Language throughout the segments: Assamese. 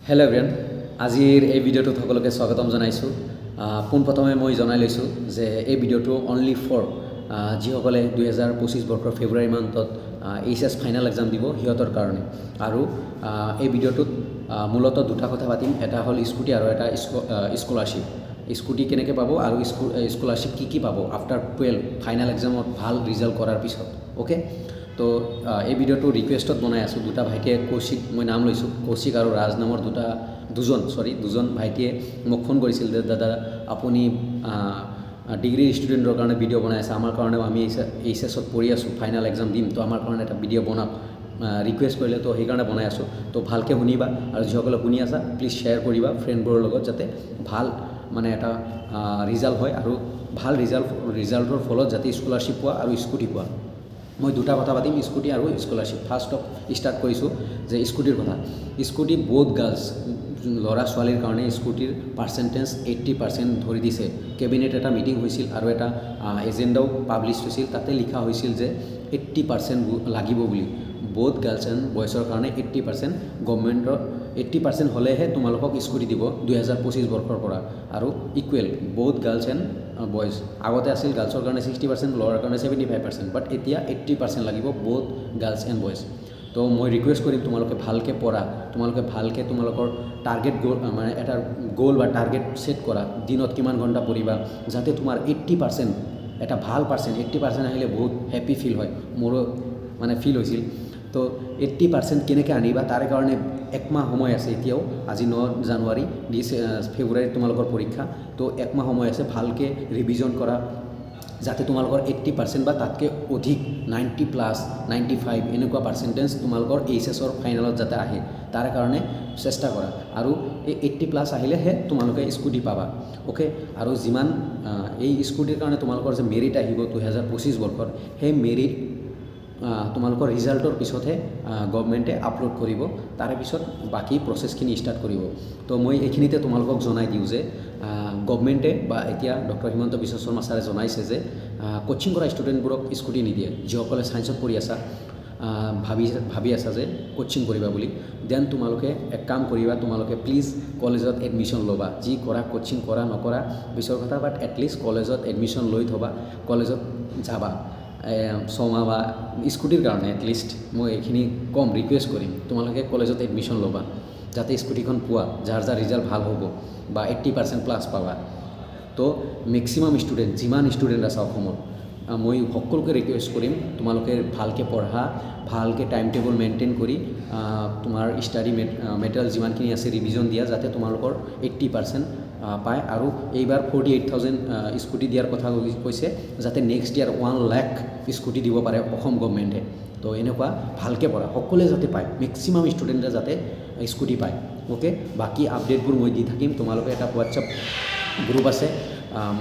হেল্ল' এভৰিৱান, আজিৰ এই ভিডিঅ'টোত সকলোকে স্বাগতম জনাইছোঁ। পোনপ্ৰথমে মই জনাই লৈছোঁ যে এই ভিডিঅ'টো অনলি ফৰ যিসকলে 2025 বৰ্ষৰ ফেব্ৰুৱাৰী মান্থত HS ফাইনেল এক্সাম দিব সিহঁতৰ কাৰণে। আৰু এই ভিডিঅ'টোত মূলতঃ দুটা কথা পাতিম, এটা হ'ল স্কুটি আৰু এটা স্কলাৰশ্বিপ। স্কুটি কেনেকৈ পাব আৰু স্কলাৰশ্বিপ কি পাব আফটাৰ 12 ফাইনেল এক্সামত ভাল ৰিজাল্ট কৰাৰ পিছত। অ'কে, তো এই ভিডিঅ'টো ৰিকুৱেষ্টত বনাই আছোঁ। দুটা ভাইটিয়ে কৌশিক, মই নাম লৈছোঁ কৌশিক আৰু ৰাজ নামৰ দুজন ভাইটিয়ে মোক ফোন কৰিছিল যে দাদা আপুনি ডিগ্ৰী ষ্টুডেণ্টৰ কাৰণে ভিডিঅ' বনাই আছে, আমাৰ কাৰণেও আমি HSত পঢ়ি আছোঁ, ফাইনেল এক্সাম দিম, তো আমাৰ কাৰণে এটা ভিডিঅ' বনাওক, ৰিকুৱেষ্ট কৰিলে, তো সেইকাৰণে বনাই আছোঁ। তো ভালকৈ শুনিবা আৰু যিসকলে শুনি আছা প্লিজ শ্বেয়াৰ কৰিবা ফ্ৰেণ্ডবোৰৰ লগত, যাতে ভাল মানে এটা ৰিজাল্ট হয় আৰু ভাল ৰিজাল্টৰ ফলত যাতে স্কলাৰশ্বিপ পোৱা আৰু স্কুটি পোৱা। মই দুটা কথা পাতিম, স্কুটি আৰু স্কলাৰশ্বিপ। ফাৰ্ষ্টত ষ্টাৰ্ট কৰিছোঁ যে স্কুটিৰ কথা। স্কুটি বহুত গাৰ্লছ ল'ৰা ছোৱালীৰ কাৰণে স্কুটিৰ পাৰ্চেণ্টেজ 80% ধৰি দিছে। কেবিনেট এটা মিটিং হৈছিল আৰু এটা এজেণ্ডাও পাব্লিছ হৈছিল, তাতে লিখা হৈছিল যে 80% লাগিব বুলি। বহুত গাৰ্লছ এণ্ড বয়ছৰ কাৰণে 80% গভৰ্ণমেণ্টৰ 80% হ'লেহে তোমালোকক স্কুটি দিব 2025 বৰ্ষৰ পৰা। আৰু ইকুৱেল বহুত গাৰ্লছ এণ্ড বয়জ। আগতে আছিল গাৰ্লছৰ কাৰণে 60%, ল'ৰাৰ কাৰণে 75%, বাট এতিয়া 80% লাগিব বহুত গাৰ্লছ এণ্ড বয়জ। তো মই ৰিকুৱেষ্ট কৰিম তোমালোকে ভালকৈ পঢ়া, তোমালোকে ভালকৈ তোমালোকৰ টাৰ্গেট মানে এটা গ'ল বা টাৰ্গেট ছেট কৰা, দিনত কিমান ঘণ্টা পঢ়িবা যাতে তোমাৰ 80% এটা ভাল পাৰ্চেণ্ট। 80% আহিলে বহুত হেপ্পী ফিল হয়, মোৰো মানে ফিল হৈছিল। তো 80% কেনেকৈ আনিবা তাৰে কাৰণে একমাহ সময় আছে এতিয়াও। আজি 9 জানুৱাৰী, ফেব্ৰুৱাৰীত তোমালোকৰ পৰীক্ষা। তো একমাহ সময় আছে, ভালকৈ ৰিভিজন কৰা যাতে তোমালোকৰ 80% বা তাতকৈ অধিক 90+, 95 এনেকুৱা পাৰ্চেণ্টেজ তোমালোকৰ HSৰ ফাইনেলত যাতে আহে, তাৰ কাৰণে চেষ্টা কৰা। আৰু এই 80+ আহিলেহে তোমালোকে স্কুটি পাবা। অ'কে, আৰু যিমান এই স্কুটিৰ কাৰণে তোমালোকৰ যে মেৰিট আহিব 2025 বৰ্ষৰ, সেই মেৰিট তোমালোকৰ ৰিজাল্টৰ পিছতহে গভৰ্ণমেণ্টে আপলোড কৰিব, তাৰে পিছত বাকী প্ৰচেছখিনি ষ্টাৰ্ট কৰিব। তো মই এইখিনিতে তোমালোকক জনাই দিওঁ যে গভৰ্ণমেণ্টে বা এতিয়া ডক্টৰ হিমন্ত বিশ্ব শৰ্মা ছাৰে জনাইছে যে কোচিং কৰা ষ্টুডেণ্টবোৰক স্কুটি নিদিয়ে। যিসকলে ছায়েন্সত পঢ়ি আছা, ভাবি আছা যে কোচিং কৰিবা বুলি, দেন তোমালোকে এক কাম কৰিবা, তোমালোকে প্লিজ কলেজত এডমিশ্যন ল'বা। যি কৰা কোচিং কৰা নকৰা পিছৰ কথা, বাট এটলিষ্ট কলেজত এডমিশ্যন লৈ থ'বা, কলেজত যাবা 6 মাহ বা স্কুটিৰ কাৰণে এটলিষ্ট মই এইখিনি কম, ৰিকুৱেষ্ট কৰিম তোমালোকে কলেজত এডমিশ্যন ল'বা যাতে স্কুটিখন পোৱা, যাৰ ৰিজাল্ট ভাল হ'ব বা 80%+ পাবা। তো মেক্সিমাম ষ্টুডেণ্ট, যিমান ষ্টুডেণ্ট আছে অসমত, মই সকলোকে ৰিকুৱেষ্ট কৰিম তোমালোকে ভালকৈ পঢ়া, ভালকৈ টাইম টেবল মেইনটেইন কৰি তোমাৰ ষ্টাডি মেটেৰিয়েল যিমানখিনি আছে ৰিভিজন দিয়া, যাতে তোমালোকৰ 80% পায়। আৰু এইবাৰ 48,000 স্কুটি দিয়াৰ কথা কৈছে, যাতে নেক্সট ইয়াৰ 1 লাখ স্কুটি দিব পাৰে অসম গভৰ্ণমেণ্টে। তো এনেকুৱা ভালকৈ পঢ়া, সকলোৱে যাতে পায়, মেক্সিমাম ষ্টুডেণ্টে যাতে স্কুটি পায়। অ'কে, বাকী আপডেটবোৰ মই দি থাকিম। তোমালোকে এটা হোৱাটছআপ গ্ৰুপ আছে,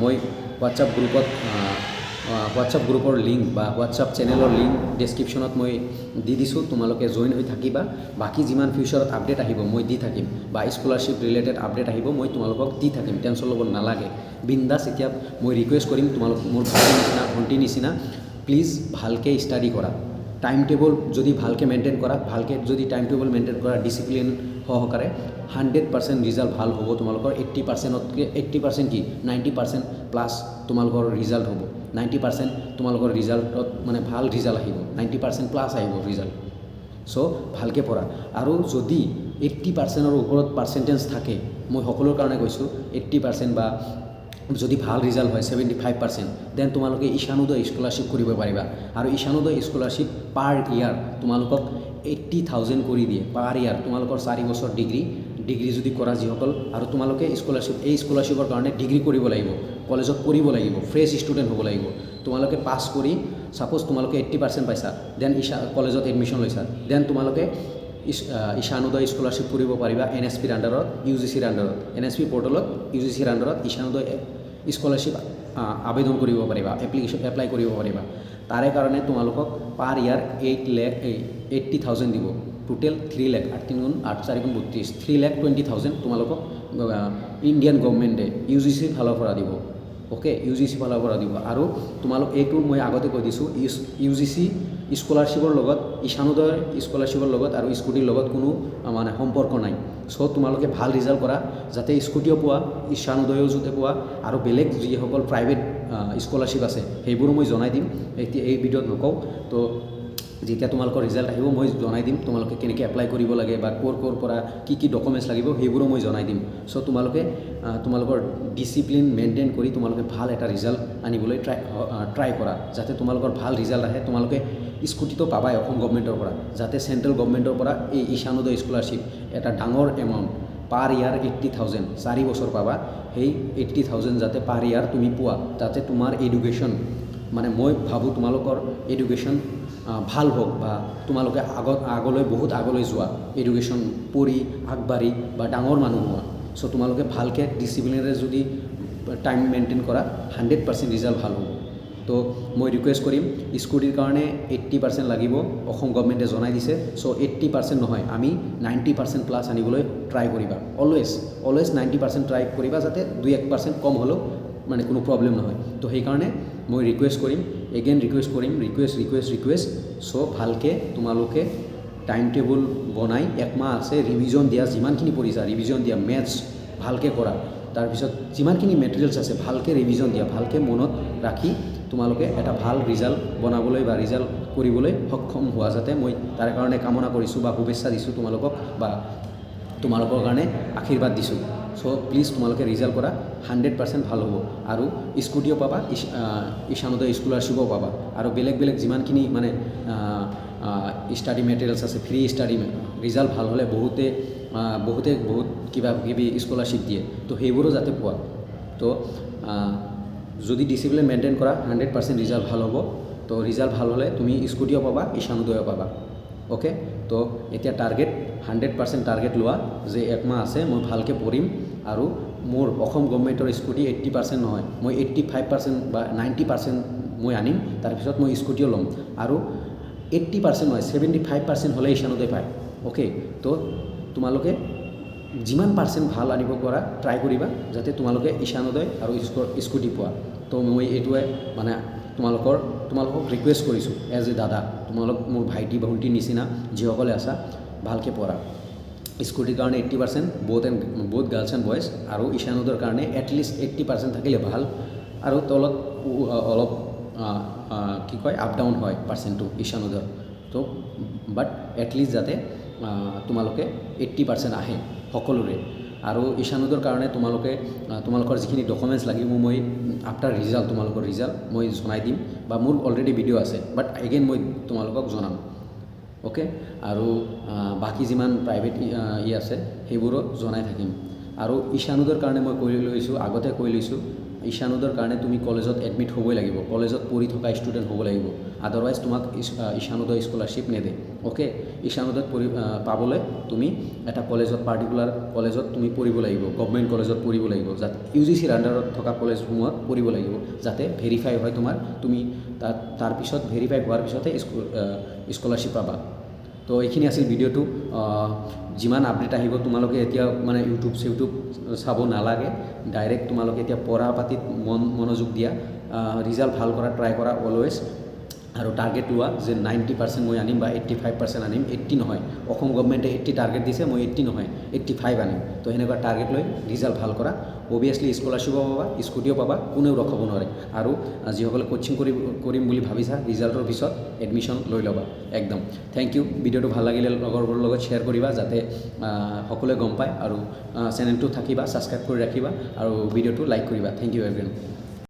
মই হোৱাটছআপ গ্ৰুপৰ লিংক বা হোৱাটছআপ চেনেলৰ লিংক ডেছক্ৰিপশ্যনত মই দি দিছোঁ, তোমালোকে জইন হৈ থাকিবা। বাকী যিমান ফিউচাৰত আপডেট আহিব মই দি থাকিম, বা স্কলাৰশ্বিপ ৰিলেটেড আপডেট আহিব মই তোমালোকক দি থাকিম, টেনশ্যন ল'ব নালাগে, বিন্দাছ। এতিয়া মই ৰিকুৱেষ্ট কৰিম তোমালোক মোৰ ভণ্টিৰ নিচিনা প্লিজ ভালকৈ ষ্টাডি কৰা, টাইম টেবল যদি ভালকৈ মেইনটেইন কৰা, ভালকৈ যদি টাইম টেবল মেইনটেইন কৰা ডিচিপ্লিন সহকাৰে, 100% ৰিজাল্ট ভাল হ'ব তোমালোকৰ। 80%তকৈ 80% কি 90%+ তোমালোকৰ ৰিজাল্ট হ'ব। 90% তোমালোকৰ ৰিজাল্টত মানে ভাল ৰিজাল্ট আহিব, 90%+ আহিব ৰিজাল্ট। চ' ভালকৈ পঢ়া। আৰু যদি 80%ৰ ওপৰত পাৰ্চেণ্টেজ থাকে, মই সকলোৰ কাৰণে কৈছোঁ, 80% বা যদি ভাল ৰিজাল্ট হয় 75%, দেন তোমালোকে ঈশানোদয় স্কলাৰশ্বিপ কৰিব পাৰিবা। আৰু ঈশানোদয় স্কলাৰশ্বিপ পাৰ ইয়াৰ তোমালোকক 80,000 কৰি দিয়ে পাৰ ইয়াৰ। তোমালোকৰ 4 বছৰ ডিগ্ৰী যদি কৰা যিসকল, আৰু তোমালোকে এই স্কলাৰশ্বিপৰ কাৰণে ডিগ্ৰী কৰিব লাগিব, কলেজত পঢ়িব লাগিব, ফ্ৰেছ ষ্টুডেণ্ট হ'ব লাগিব। তোমালোকে পাছ কৰি ছাপ'জ তোমালোকে 80% পাইছা, দেন কলেজত এডমিশ্যন লৈছা, দেন তোমালোকে ঈশানোদয় স্কলাৰশ্বিপ কৰিব পাৰিবা NSPৰ আণ্ডাৰত, UGCৰ আণ্ডাৰত, NSP পৰ্টেলত UGCৰ আণ্ডাৰত ঈশানোদয় স্কলাৰশ্বিপ আবেদন কৰিব পাৰিবা, এপ্লাই কৰিব পাৰিবা। তাৰে কাৰণে তোমালোকক পাৰ ইয়াৰ 80,000 দিব, টোটেল 3 লাখ, 8 3 8 4 32, 3,20,000 তোমালোকক ইণ্ডিয়ান গভৰ্ণমেণ্টে UGCৰ ফালৰ পৰা দিব। ওকে UGC ফালৰ পৰা দিব আৰু তোমালোক এইটো মই আগতে কৈ দিছোঁ UGC স্কলাৰশ্বিপৰ লগত ঈশানোদয় স্কলাৰশ্বিপৰ লগত আৰু স্কুটিৰ লগত কোনো মানে সম্পৰ্ক নাই সো তোমালোকে ভাল ৰিজাল্ট কৰা যাতে স্কুটিও পোৱা ঈশানোদয়ও যাতে পোৱা আৰু বেলেগ যিসকল প্ৰাইভেট স্কলাৰশ্বিপ আছে সেইবোৰো মই জনাই দিম এতিয়া এই ভিডিঅ'ত নকওঁ তো যেতিয়া তোমালোকৰ ৰিজাল্ট আহিব মই জনাই দিম তোমালোকে কেনেকৈ এপ্লাই কৰিব লাগে বা ক'ৰ পৰা কি ডকুমেণ্টছ লাগিব সেইবোৰো মই জনাই দিম সো তোমালোকে তোমালোকৰ ডিচিপ্লিন মেইনটেইন কৰি তোমালোকে ভাল এটা ৰিজাল্ট আনিবলৈ ট্ৰাই কৰা যাতে তোমালোকৰ ভাল ৰিজাল্ট আহে তোমালোকে স্কুটিটো পাবাই অসম গভৰ্ণমেণ্টৰ পৰা যাতে চেণ্ট্ৰেল গভৰ্ণমেণ্টৰ পৰা এই ঈশানোদয় স্কলাৰশ্বিপ এটা ডাঙৰ এমাউণ্ট পাৰ ইয়াৰ 80,000 4 বছৰ পাবা সেই 80,000 যাতে পাৰ ইয়াৰ তুমি পোৱা যাতে তোমাৰ এডুকেশ্যন মানে মই ভাবোঁ তোমালোকৰ এডুকেশ্যন ভাল হোক বা তোমালোকে আগলৈ বহুত আগলৈ যোৱা এডুকেশ্যন পঢ়ি আগবাঢ়ি বা ডাঙৰ মানুহ হোৱা সো তোমালোকে ভালকৈ ডিচিপ্লিনেৰে যদি টাইম মেইনটেইন কৰা 100% ৰিজাল্ট ভাল হ'ব তো মই ৰিকুৱেষ্ট কৰিম স্কুটিৰ কাৰণে 80% লাগিব অসম গভৰ্ণমেণ্টে জনাই দিছে সো 80% নহয় আমি 90% প্লাছ আনিবলৈ ট্ৰাই কৰিবা অলৱেজ 90% ট্ৰাই কৰিবা যাতে 2-1% কম হ'লেও মানে কোনো প্ৰব্লেম নহয় তো সেইকাৰণে মই ৰিকুৱেষ্ট কৰিম এগেইন ৰিকুৱেষ্ট কৰিম ৰিকুৱেষ্ট সো ভালকৈ তোমালোকে টাইম টেবুল বনাই একমাহ আছে ৰিভিজন দিয়া যিমানখিনি পঢ়িছা ৰিভিজন দিয়া মেথছ ভালকৈ কৰা তাৰপিছত যিমানখিনি মেটেৰিয়েলছ আছে ভালকৈ ৰিভিজন দিয়া ভালকৈ মনত ৰাখি তোমালোকে এটা ভাল ৰিজাল্ট বনাবলৈ বা ৰিজাল্ট কৰিবলৈ সক্ষম হোৱা যাতে মই তাৰ কাৰণে কামনা কৰিছোঁ বা শুভেচ্ছা দিছোঁ তোমালোকক বা তোমালোকৰ কাৰণে আশীৰ্বাদ দিছোঁ সো প্লিজ তোমালোকে ৰিজাল্ট কৰা 100% ভাল হ'ব আৰু স্কুটিও পাবা ঈশানোদয় স্কলাৰশ্বিপো পাবা আৰু বেলেগ যিমানখিনি মানে ষ্টাডি মেটেৰিয়েলছ আছে ফ্ৰী ষ্টাডি ৰিজাল্ট ভাল হ'লে বহুতে বহুত কিবি স্কলাৰশ্বিপ দিয়ে তো সেইবোৰো যাতে পোৱা তো যদি ডিচিপ্লিন মেইনটেইন কৰা 100% ৰিজাল্ট ভাল হ'ব তো ৰিজাল্ট ভাল হ'লে তুমি স্কুটিও পাবা ঈশানোদয়ো পাবা ওকে তো এতিয়া টাৰ্গেট 100% টাৰ্গেট লোৱা যে একমাহ আছে মই ভালকৈ পঢ়িম আৰু মোৰ অসম গভৰ্ণমেণ্টৰ স্কুটি 80% নহয় মই 85% বা 90% মই আনিম তাৰপিছত মই স্কুটিও ল'ম আৰু 80% নহয় 75% হ'লে ঈশানোদয় পায় ওকে তো তোমালোকে যিমান পাৰ্চেণ্ট ভাল আনিব পৰা ট্ৰাই কৰিবা যাতে তোমালোকে ঈশানোদয় আৰু স্কুটি পোৱা তো মই এইটোৱে মানে তোমালোকক ৰিকুৱেষ্ট কৰিছোঁ এজ এ দাদা তোমালোক মোৰ ভাইটি ভণ্টিৰ নিচিনা যিসকলে আছা ভালকৈ পঢ়া স্কুটিৰ কাৰণে 80% বোথ গাৰ্লছ এণ্ড বয়জ আৰু ঈশানোদয়ৰ কাৰণে এটলিষ্ট 80% থাকিলে ভাল আৰু তলত অলপ কি কয় আপ ডাউন হয় পাৰ্চেণ্টটো ঈশানোদয়ৰ তো বাট এটলিষ্ট যাতে তোমালোকে 80% আহে সকলোৰে আৰু ঈশানোদয়ৰ কাৰণে তোমালোকৰ যিখিনি ডকুমেণ্টছ লাগিব মই আফটাৰ ৰিজাল্ট তোমালোকৰ ৰিজাল্ট মই জনাই দিম বা মোৰ অলৰেডি ভিডিঅ' আছে বাট এগেইন মই তোমালোকক জনাম ওকে আৰু বাকী যিমান প্ৰাইভেট আছে সেইবোৰো জনাই থাকিম আৰু ঈশানোদয়ৰ কাৰণে মই আগতে কৈ লৈছোঁ ঈশানোদয়ৰ কাৰণে তুমি কলেজত এডমিট হ'বই লাগিব কলেজত পঢ়ি থকা ষ্টুডেণ্ট হ'ব লাগিব আদাৰৱাইজ তোমাক ঈশানোদয় স্কলাৰশ্বিপ নেদে ওকে ঈশানোদয়ত পাবলৈ তুমি এটা কলেজত পাৰ্টিকুলাৰ কলেজত তুমি পঢ়িব লাগিব গভৰ্ণমেণ্ট কলেজত পঢ়িব লাগিব যাতে UGCৰ আণ্ডাৰত থকা কলেজসমূহত পঢ়িব লাগিব যাতে ভেৰিফাই হয় তুমি তাৰপিছত ভেৰিফাই হোৱাৰ পিছতহে স্কলাৰশ্বিপ পাবা তো এইখিনি আছিল ভিডিঅ'টো যিমান আপডেট আহিব তোমালোকে এতিয়া মানে ইউটিউব চাব নালাগে ডাইৰেক্ট তোমালোকে এতিয়া পঢ়া পাতিত মনোযোগ দিয়া ৰিজাল্ট ভাল কৰা ট্ৰাই কৰা অলৱেজ আৰু টাৰ্গেট লোৱা যে 90% মই আনিম বা 85% আনিম 80 নহয় অসম গভৰ্ণমেণ্টে 80 টাৰ্গেট দিছে মই 80 নহয় 85 আনিম তো সেনেকুৱা টাৰ্গেট লৈ ৰিজাল্ট ভাল কৰা অভিয়াছলি স্কলাৰশ্বিপো পাবা স্কুটিও পাবা কোনেও ৰখাব নোৱাৰে আৰু যিসকলে কোচিং কৰিম বুলি ভাবিছা ৰিজাল্টৰ পিছত এডমিশ্যন লৈ ল'বা একদম থেংক ইউ ভিডিঅ'টো ভাল লাগিলে লগৰবোৰৰ লগত শ্বেয়াৰ কৰিবা যাতে সকলোৱে গম পায় আৰু চেনেলটো থাকিবা ছাবস্ক্ৰাইব কৰি ৰাখিবা আৰু ভিডিঅ'টো লাইক কৰিবা থেংক ইউ এভৰিৱান